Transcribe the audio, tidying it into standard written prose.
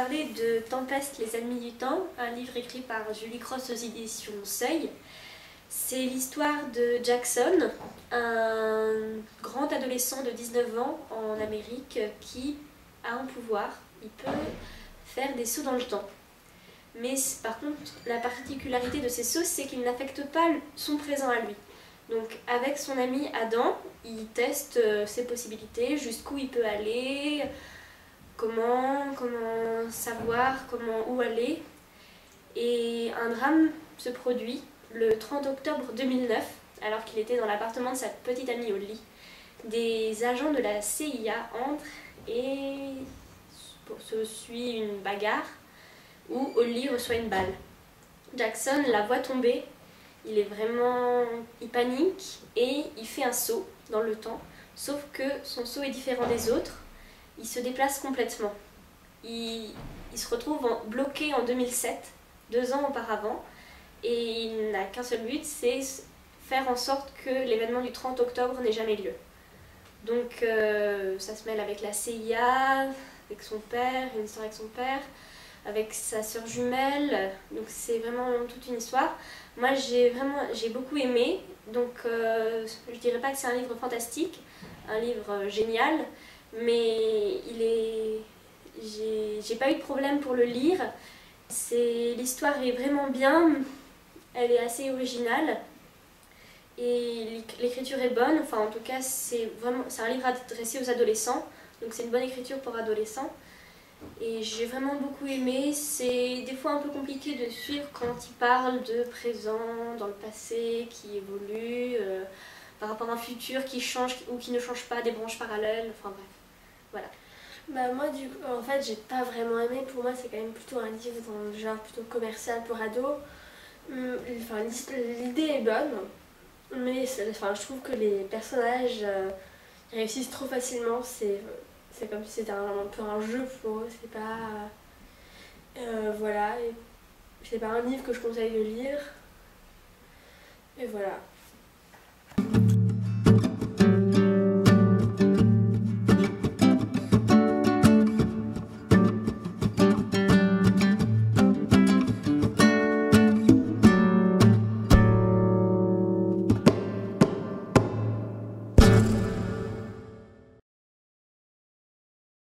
parler de Tempest, les ennemis du temps, un livre écrit par Julie Cross aux éditions Seuil. C'est l'histoire de Jackson, un grand adolescent de 19 ans en Amérique qui a un pouvoir. Il peut faire des sauts dans le temps. Mais par contre, la particularité de ces sauts, c'est qu'il n'affecte pas son présent à lui. Donc avec son ami Adam, il teste ses possibilités, jusqu'où il peut aller, comment savoir, où aller. Et un drame se produit le 30 octobre 2009, alors qu'il était dans l'appartement de sa petite amie au lit. Des agents de la CIA entrent et se suit une bagarre où Holly reçoit une balle. Jackson la voit tomber, il panique et il fait un saut dans le temps, sauf que son saut est différent des autres, il se déplace complètement. Il se retrouve bloqué en 2007, 2 ans auparavant, et il n'a qu'un seul but, c'est faire en sorte que l'événement du 30 octobre n'ait jamais lieu. Donc ça se mêle avec la CIA, avec son père, une histoire avec son père, avec sa sœur jumelle, donc c'est vraiment toute une histoire. Moi j'ai beaucoup aimé, donc je dirais pas que c'est un livre fantastique, un livre génial, mais j'ai pas eu de problème pour le lire. L'histoire est vraiment bien, elle est assez originale et l'écriture est bonne, enfin en tout cas c'est un livre adressé aux adolescents, donc c'est une bonne écriture pour adolescents. Et j'ai vraiment beaucoup aimé. C'est des fois un peu compliqué de suivre quand il parle de présent, dans le passé, qui évolue, par rapport à un futur qui change ou qui ne change pas, des branches parallèles, enfin bref, voilà. Bah moi du coup, en fait j'ai pas vraiment aimé, pour moi c'est quand même plutôt un livre dans le genre plutôt commercial pour ados. Enfin, l'idée est bonne, mais je trouve que les personnages réussissent trop facilement, c'est comme si c'était un peu un jeu pour eux, c'est pas... voilà, c'est pas un livre que je conseille de lire, et voilà.